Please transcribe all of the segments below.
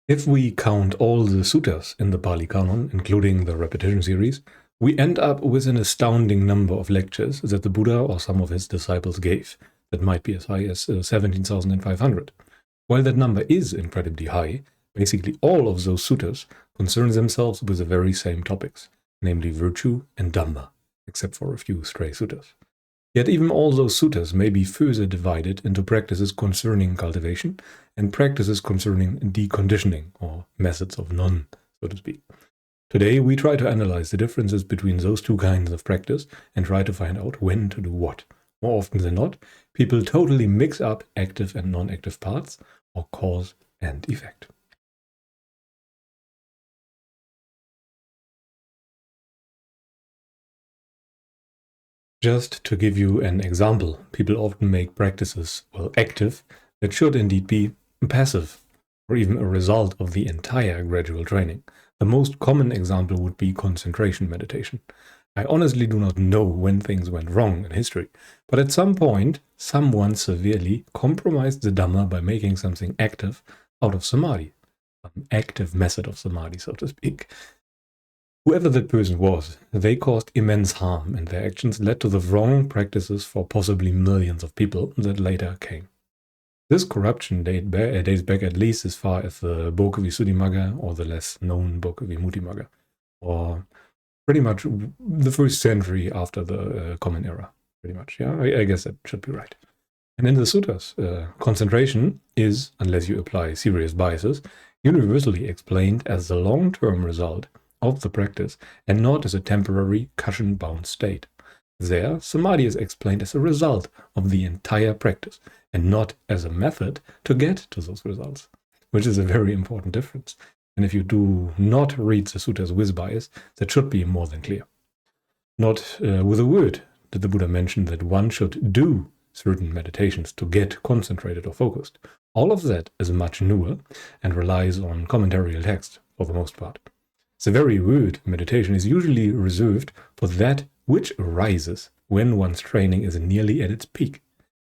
If we count all the suttas in the Pali Canon, including the repetition series, we end up with an astounding number of lectures that the Buddha or some of his disciples gave. That might be as high as 17,500. While that number is incredibly high, basically all of those suttas concern themselves with the very same topics, namely virtue and Dhamma, except for a few stray suttas. Yet even all those suttas may be further divided into practices concerning cultivation and practices concerning deconditioning, or methods of none, so to speak. Today we try to analyze the differences between those two kinds of practice and try to find out when to do what. More often than not, people totally mix up active and non-active parts, or cause and effect. Just to give you an example, people often make practices, active, that should indeed be passive, or even a result of the entire gradual training. The most common example would be concentration meditation. I honestly do not know when things went wrong in history, but at some point, someone severely compromised the Dhamma by making something active out of samadhi, an active method of samadhi, so to speak. Whoever that person was, they caused immense harm, and their actions led to the wrong practices for possibly millions of people that later came. This corruption dates back at least as far as the Book Visuddhimagga, or the less known Book Vimuttimagga, or pretty much the first century after the Common Era, pretty much. Yeah, I guess that should be right. And in the suttas, concentration is, unless you apply serious biases, universally explained as the long-term result of the practice and not as a temporary cushion-bound state. There, samadhi is explained as a result of the entire practice and not as a method to get to those results, which is a very important difference. And if you do not read the suttas with bias, that should be more than clear. Not with a word did the Buddha mention that one should do certain meditations to get concentrated or focused. All of that is much newer and relies on commentarial text for the most part. The very word meditation is usually reserved for that which arises when one's training is nearly at its peak.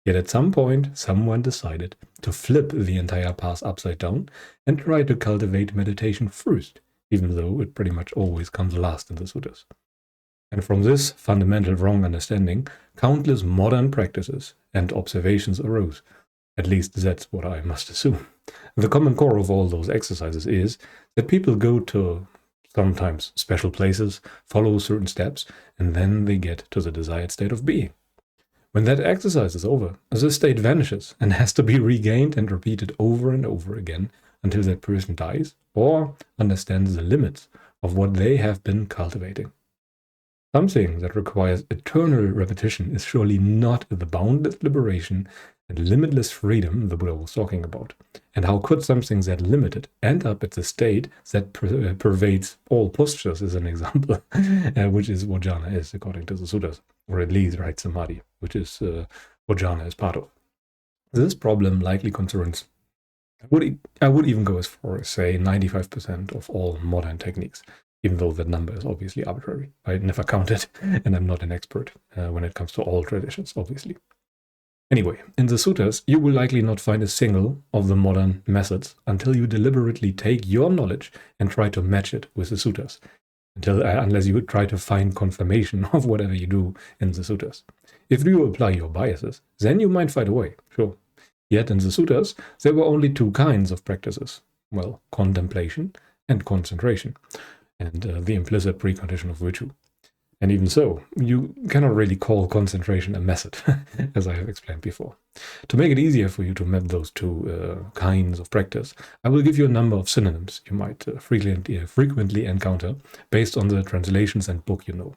Yet at some point, someone decided to flip the entire path upside down and try to cultivate meditation first, even though it pretty much always comes last in the suttas. And from this fundamental wrong understanding, countless modern practices and observations arose. At least that's what I must assume. The common core of all those exercises is that people go to sometimes special places, follow certain steps, and then they get to the desired state of being. When that exercise is over, this state vanishes and has to be regained and repeated over and over again until that person dies or understands the limits of what they have been cultivating. Something that requires eternal repetition is surely not the boundless liberation and limitless freedom the Buddha was talking about. And how could something that limited end up at the state that pervades all postures, is an example, which is what jhana is, according to the suttas, or at least right samadhi, which is what jhana is part of. This problem likely concerns, I would even go as far as say 95% of all modern techniques, even though that number is obviously arbitrary. I never counted, and I'm not an expert when it comes to all traditions, obviously. Anyway, in the suttas, you will likely not find a single of the modern methods until you deliberately take your knowledge and try to match it with the suttas, unless you try to find confirmation of whatever you do in the suttas. If you apply your biases, then you might find a way, sure. Yet in the suttas, there were only two kinds of practices. Well, contemplation and concentration, and the implicit precondition of virtue. And even so, you cannot really call concentration a method, as I have explained before. To make it easier for you to map those two kinds of practice, I will give you a number of synonyms you might frequently encounter based on the translations and book you know.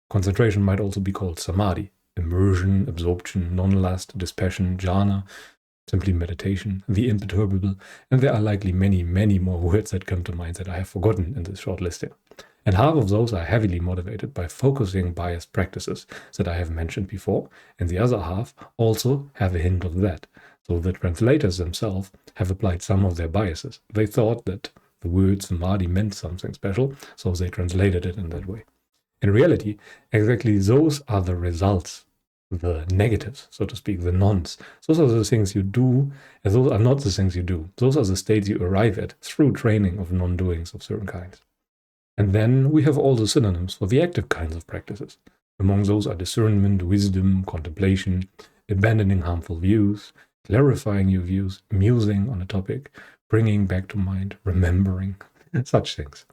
Concentration might also be called samadhi, immersion, absorption, non-lust, dispassion, jhana, simply meditation, the imperturbable, and there are likely many, many more words that come to mind that I have forgotten in this short listing. And half of those are heavily motivated by focusing biased practices that I have mentioned before, and the other half also have a hint of that. So the translators themselves have applied some of their biases. They thought that the word samadhi meant something special, so they translated it in that way. In reality, exactly those are the results the negatives, so to speak, the nons. Those are the things you do, and those are not the things you do. Those are the states you arrive at through training of non-doings of certain kinds. And then we have all the synonyms for the active kinds of practices. Among those are discernment, wisdom, contemplation, abandoning harmful views, clarifying your views, musing on a topic, bringing back to mind, remembering, such things.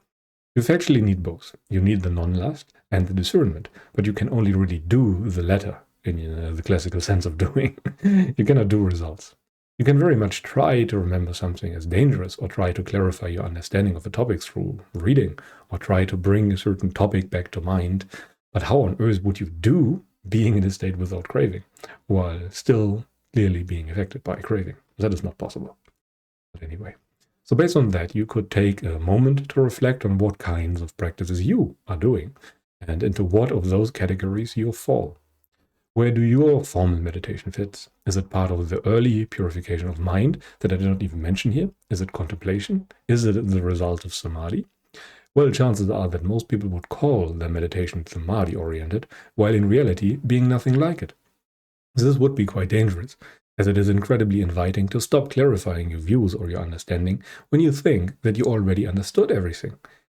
You actually need both. You need the non-lust and the discernment, but you can only really do the latter in the classical sense of doing. You cannot do results. You can very much try to remember something as dangerous, or try to clarify your understanding of a topic through reading, or try to bring a certain topic back to mind. But how on earth would you do being in a state without craving, while still clearly being affected by craving? That is not possible. But anyway. So based on that, you could take a moment to reflect on what kinds of practices you are doing, and into what of those categories you fall. Where do your formal meditation fit? Is it part of the early purification of mind that I did not even mention here? Is it contemplation? Is it the result of samadhi? Well, chances are that most people would call their meditation samadhi-oriented, while in reality being nothing like it. This would be quite dangerous, as it is incredibly inviting to stop clarifying your views or your understanding when you think that you already understood everything.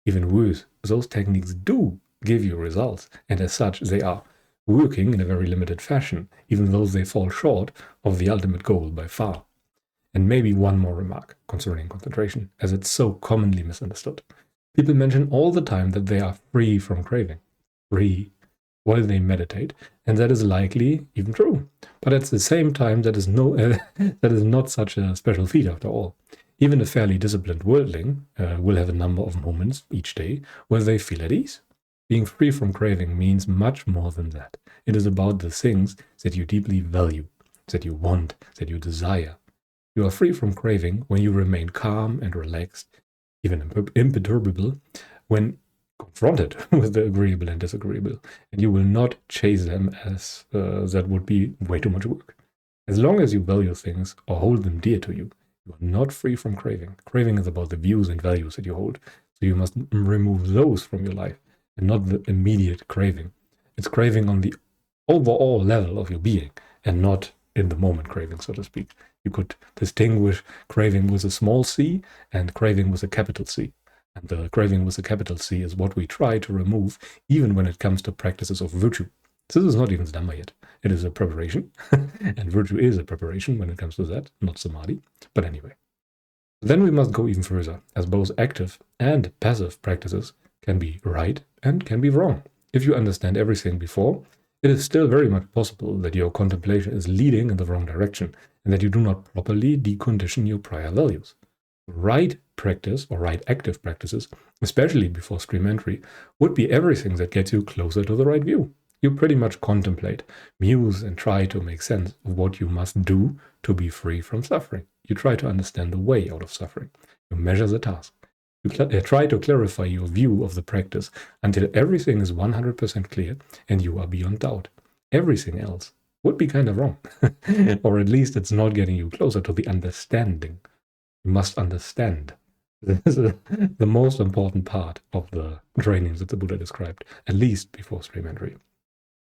Even worse, those techniques do give you results, and as such they are working in a very limited fashion, even though they fall short of the ultimate goal by far. And maybe one more remark concerning concentration, as it's so commonly misunderstood. People mention all the time that they are free from craving, free, while they meditate, and that is likely even true. But at the same time, that is not such a special feat after all. Even a fairly disciplined worldling will have a number of moments each day where they feel at ease. Being free from craving means much more than that. It is about the things that you deeply value, that you want, that you desire. You are free from craving when you remain calm and relaxed, even imperturbable, when confronted with the agreeable and disagreeable, and you will not chase them, as that would be way too much work. As long as you value things or hold them dear to you, you are not free from craving. Craving is about the views and values that you hold, so you must remove those from your life, and not the immediate craving. It's craving on the overall level of your being, and not in the moment craving, so to speak. You could distinguish craving with a small c and craving with a capital C. And the craving with a capital C is what we try to remove, even when it comes to practices of virtue. This is not even Dhamma yet. It is a preparation, and virtue is a preparation when it comes to that, not samadhi. But anyway. Then we must go even further, as both active and passive practices can be right and can be wrong. If you understand everything before, it is still very much possible that your contemplation is leading in the wrong direction, and that you do not properly decondition your prior values. Right practice, or right active practices, especially before stream entry, would be everything that gets you closer to the right view. You pretty much contemplate, muse, and try to make sense of what you must do to be free from suffering. You try to understand the way out of suffering. You measure the task. You try to clarify your view of the practice until everything is 100% clear and you are beyond doubt. Everything else would be kind of wrong. Or at least it's not getting you closer to the understanding. You must understand. This is the most important part of the training that the Buddha described, at least before stream entry.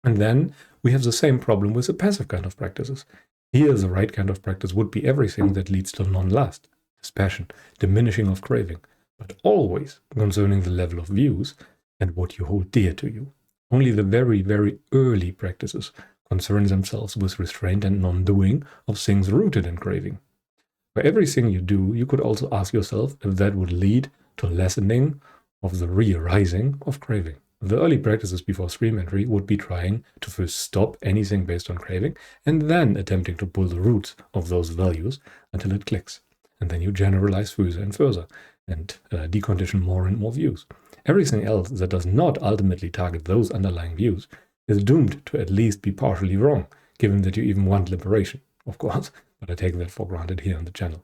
And then we have the same problem with the passive kind of practices. Here, the right kind of practice would be everything that leads to non-lust, dispassion, diminishing of craving, but always concerning the level of views and what you hold dear to you. Only the very, very early practices concern themselves with restraint and non-doing of things rooted in craving. For everything you do, you could also ask yourself if that would lead to lessening of the re-arising of craving. The early practices before stream entry would be trying to first stop anything based on craving, and then attempting to pull the roots of those values until it clicks. And then you generalize further and further, and decondition more and more views. Everything else that does not ultimately target those underlying views is doomed to at least be partially wrong, given that you even want liberation, of course, but I take that for granted here on the channel.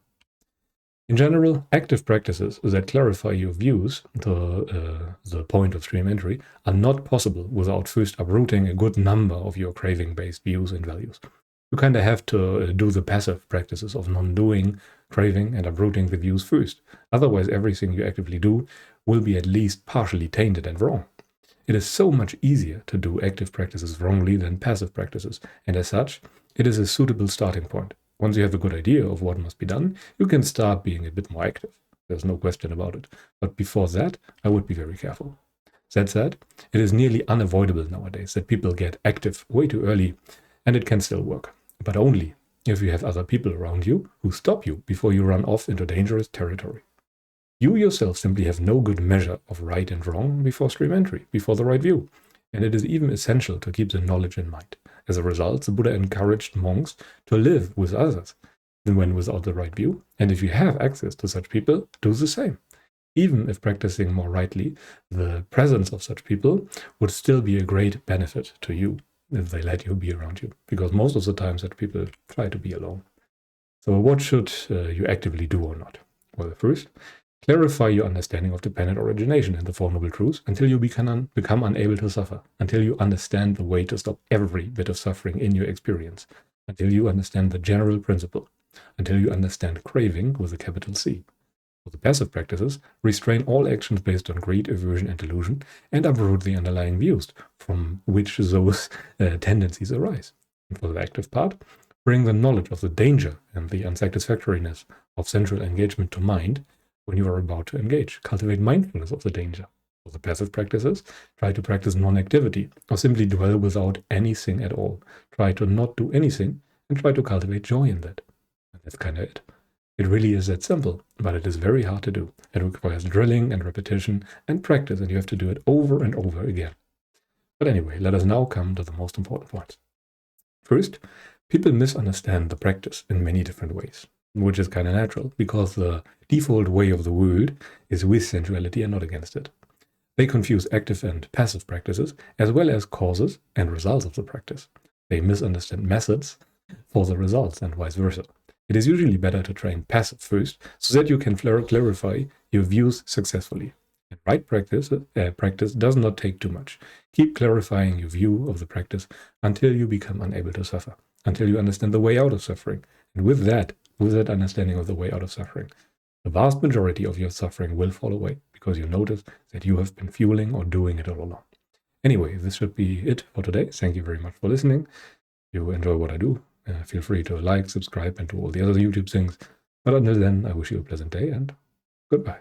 In general, active practices that clarify your views to the point of stream entry are not possible without first uprooting a good number of your craving-based views and values. You kind of have to do the passive practices of non-doing, craving, and uprooting the views first. Otherwise, everything you actively do will be at least partially tainted and wrong. It is so much easier to do active practices wrongly than passive practices, and as such, it is a suitable starting point. Once you have a good idea of what must be done, you can start being a bit more active. There's no question about it. But before that, I would be very careful. That said, it is nearly unavoidable nowadays that people get active way too early, and it can still work. But only if you have other people around you who stop you before you run off into dangerous territory. You yourself simply have no good measure of right and wrong before stream entry, before the right view. And it is even essential to keep the knowledge in mind. As a result, the Buddha encouraged monks to live with others when without the right view. And if you have access to such people, do the same. Even if practicing more rightly, the presence of such people would still be a great benefit to you if they let you be around you. Because most of the time such people try to be alone. So what should you actively do or not? Well, first, clarify your understanding of dependent origination and the Four Noble Truths until you become unable to suffer, until you understand the way to stop every bit of suffering in your experience, until you understand the general principle, until you understand craving with a capital C. For the passive practices, restrain all actions based on greed, aversion, and delusion, and uproot the underlying views from which those tendencies arise. And for the active part, bring the knowledge of the danger and the unsatisfactoriness of sensual engagement to mind when you are about to engage. Cultivate mindfulness of the danger. For the passive practices, try to practice non-activity, or simply dwell without anything at all. Try to not do anything, and try to cultivate joy in that. And that's kind of it. It really is that simple, but it is very hard to do. It requires drilling and repetition and practice, and you have to do it over and over again. But anyway, let us now come to the most important points. First, people misunderstand the practice in many different ways, which is kind of natural, because the default way of the world is with sensuality and not against it. They confuse active and passive practices, as well as causes and results of the practice. They misunderstand methods for the results and vice versa. It is usually better to train passive first, so that you can clarify your views successfully. And right practice does not take too much. Keep clarifying your view of the practice until you become unable to suffer, until you understand the way out of suffering. And with that understanding of the way out of suffering, the vast majority of your suffering will fall away, because you notice that you have been fueling or doing it all along. Anyway, this should be it for today. Thank you very much for listening. If you enjoy what I do, feel free to like, subscribe, and do all the other YouTube things. But until then, I wish you a pleasant day and goodbye.